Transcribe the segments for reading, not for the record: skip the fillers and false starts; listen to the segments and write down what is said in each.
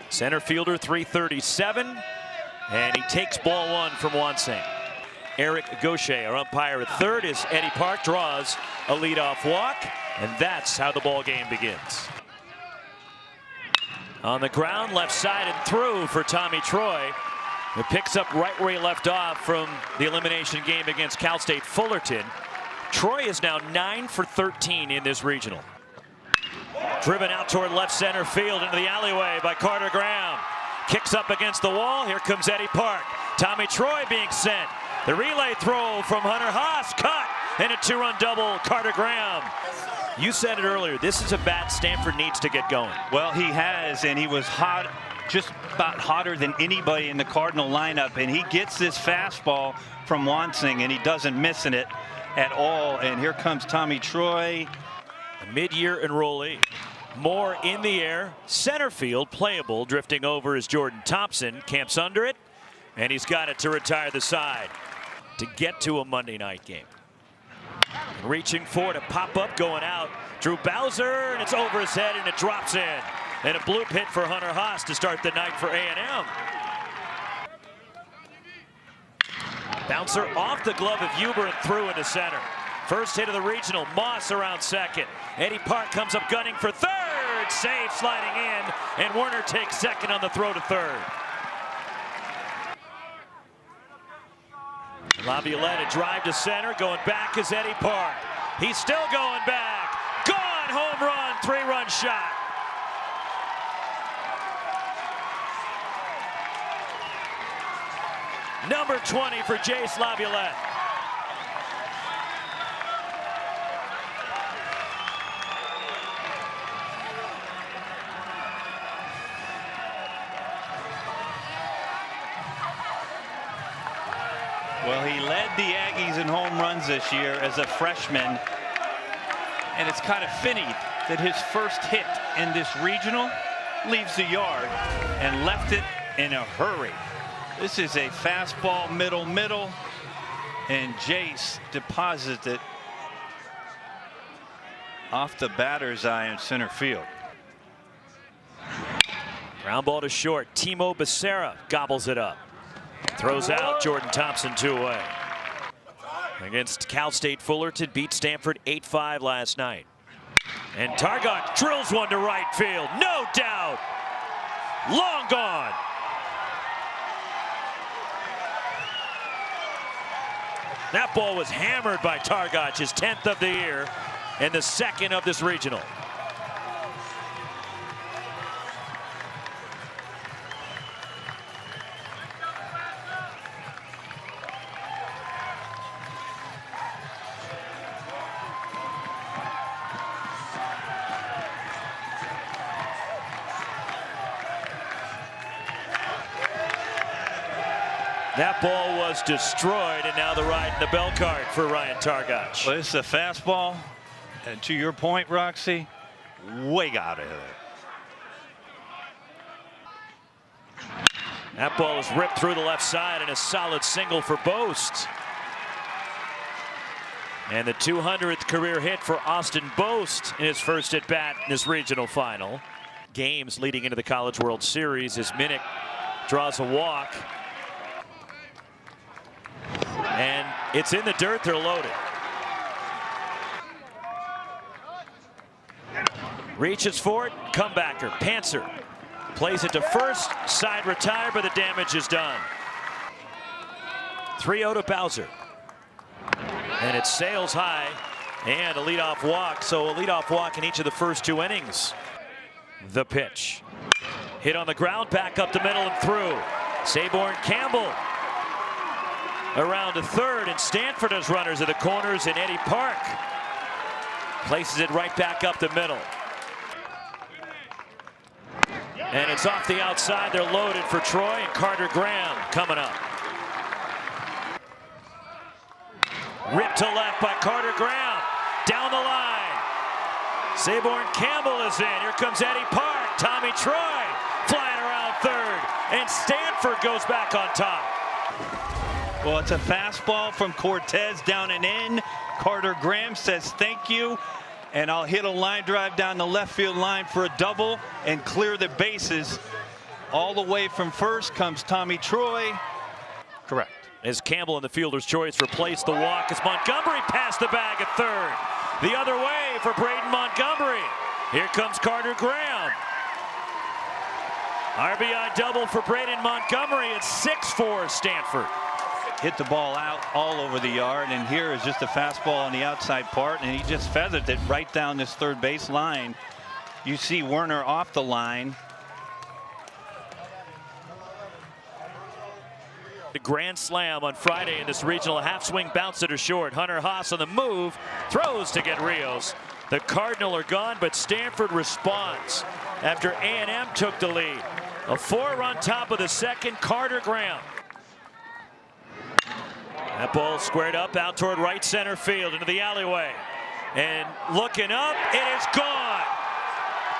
Center fielder 337, and he takes ball one from Wansing. Eric Gaucher, our umpire at third, as Eddie Park draws a leadoff walk, and that's how the ball game begins. On the ground, left side and through for Tommy Troy. It picks up right where he left off from the elimination game against Cal State Fullerton. Troy is now 9 for 13 in this regional. Driven out toward left center field into the alleyway by Carter Graham. Kicks up against the wall. Here comes Eddie Park. Tommy Troy being sent. The relay throw from Hunter Haas, cut, and a two-run double, Carter Graham. You said it earlier, this is a bat Stanford needs to get going. Well, he has, and he was hot, just about hotter than anybody in the Cardinal lineup, and he gets this fastball from Wansing, and he doesn't miss it at all. And here comes Tommy Troy. A mid-year enrollee. Moore in the air, center field, playable. Drifting over is Jordan Thompson, camps under it, and he's got it to retire the side to get to a Monday night game. Reaching for to pop up, going out. Drew Bowser, and it's over his head, and it drops in. And a bloop hit for Hunter Haas to start the night for A&M. Bouncer off the glove of Huber and through into center. First hit of the regional, Moss around second. Eddie Park comes up gunning for third. Save sliding in, and Werner takes second on the throw to third. Laviolette, a drive to center, going back is Eddie Park. He's still going back. Gone, home run, three-run shot. Number 20 for Jace Laviolette. Well, he led the Aggies in home runs this year as a freshman. And it's kind of funny that his first hit in this regional leaves the yard and left it in a hurry. This is a fastball middle, and Jace deposits it off the batter's eye in center field. Ground ball to short. Timo Becerra gobbles it up. Throws out. Jordan Thompson 2 away. Against Cal State Fullerton, beat Stanford 8-5 last night. And Targac drills one to right field. No doubt. Long gone. That ball was hammered by Targac, his 10th of the year and the second of this regional. That ball was destroyed, and now the ride in the bell cart for Ryan Targac. Well, it's a fastball, and to your point, Roxy, way out of there. That ball is ripped through the left side, and a solid single for Boast. And the 200th career hit for Austin Boast in his first at bat in this regional final. Games leading into the College World Series as Minnick draws a walk. And it's in the dirt, they're loaded. Reaches for it, comebacker, Panther. Plays it to first, side retire, but the damage is done. 3-0 to Bowser. And it sails high, and a leadoff walk, so a leadoff walk in each of the first 2 innings. The pitch. Hit on the ground, back up the middle and through. Saborn Campbell around to third, and Stanford has runners at the corners, and Eddie Park places it right back up the middle. And it's off the outside. They're loaded for Troy, and Carter Graham coming up. Ripped to left by Carter Graham. Down the line. Saborn Campbell is in. Here comes Eddie Park. Tommy Troy flying around third, and Stanford goes back on top. Well, it's a fastball from Cortez down and in. Carter Graham says thank you, and I'll hit a line drive down the left field line for a double and clear the bases. all the way from first comes Tommy Troy. Correct. As Campbell in the fielder's choice replaced the walk as Montgomery passed the bag at third. The other way for Braden Montgomery. Here comes Carter Graham. RBI double for Braden Montgomery. It's 6-4 Stanford. Hit the ball out all over the yard, and here is just a fastball on the outside part, and he just feathered it right down this third base line. You see Werner off the line. The grand slam on Friday in this regional. A half swing bounce to short. Hunter Haas on the move, throws to get Rios. The Cardinal are gone, but Stanford responds after A&M took the lead. A 4-run top of the second. Carter Graham. That ball squared up out toward right center field into the alleyway. And looking up, it is gone.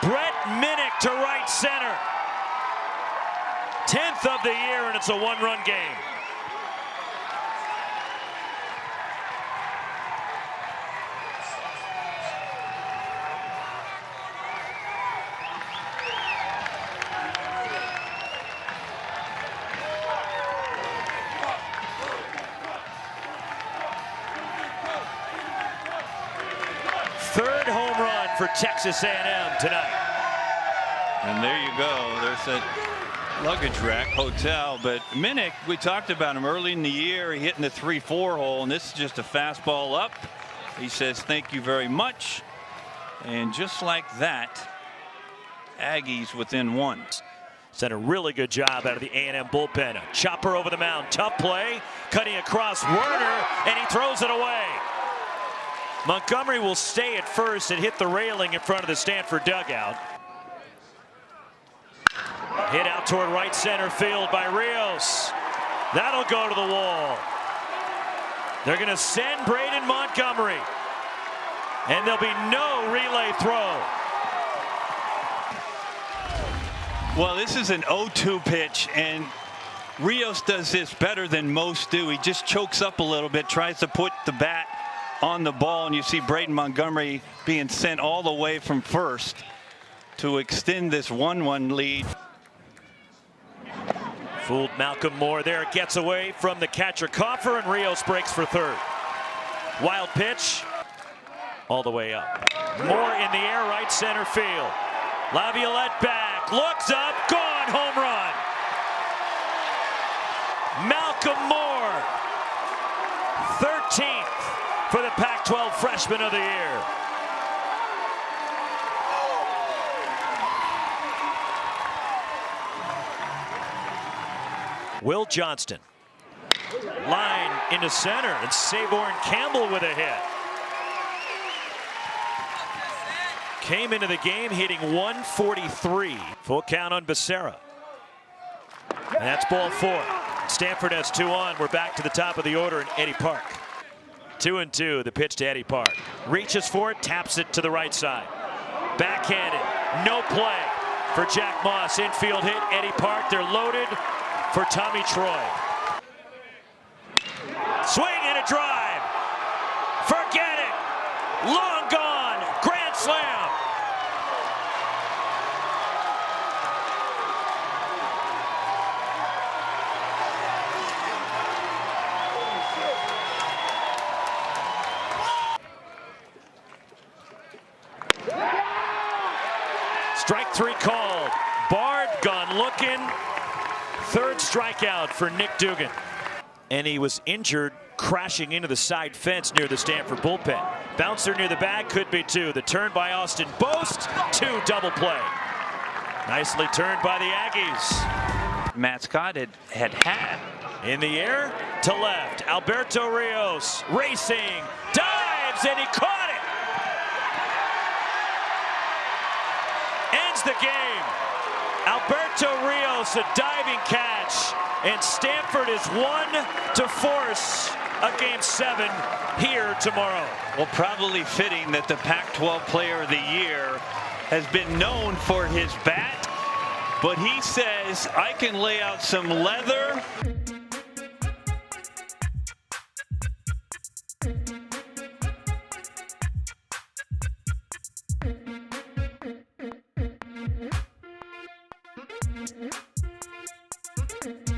Brett Minnick to right center. 10th of the year, and it's a one-run game. Third home run for Texas A&M tonight. And there you go. There's that luggage rack hotel. But Minnick, we talked about him early in the year. He hit in the 3-4 hole, and this is just a fastball up. He says, thank you very much. And just like that, Aggies within one. Done a really good job out of the A&M bullpen. A chopper over the mound. Tough play. Cutting across Werner, and he throws it away. Montgomery will stay at first and hit the railing in front of the Stanford dugout. Hit out toward right center field by Rios. That'll go to the wall. They're going to send Braden Montgomery. And there'll be no relay throw. Well, this is an 0-2 pitch, and Rios does this better than most do. He just chokes up a little bit, tries to put the bat on the ball, and you see Braden Montgomery being sent all the way from first to extend this 1-1 lead. Fooled Malcolm Moore there. Gets away from the catcher Coffer, and Rios breaks for third. Wild pitch. All the way up. Moore in the air, right center field. Laviolette back. Looks up. Gone. Home run. Malcolm Moore. 13th for the Pac-12 Freshman of the Year. Will Johnston. Line into center, and Saborn Campbell with a hit. Came into the game hitting 143. Full count on Becerra. And that's ball 4. Stanford has 2 on. We're back to the top of the order in Eddie Park. 2-2, the pitch to Eddie Park. Reaches for it, taps it to the right side. Backhanded, no play for Jack Moss. Infield hit, Eddie Park. They're loaded for Tommy Troy. Swing and a drive. Forget it. Long gone. Grand slam. Strike 3 called. Bard gone looking. Third strikeout for Nick Dugan. And he was injured crashing into the side fence near the Stanford bullpen. Bouncer near the bag, could be 2. The turn by Austin Boast, 2 double play. Nicely turned by the Aggies. Matt Scott had in the air to left. Alberto Rios racing, dives, and he caught it. Ends the game. Alberto Rios, a diving catch, and Stanford is 1 to force a Game 7 here tomorrow. Well, probably fitting that the Pac-12 Player of the Year has been known for his bat, but he says, I can lay out some leather. Bye.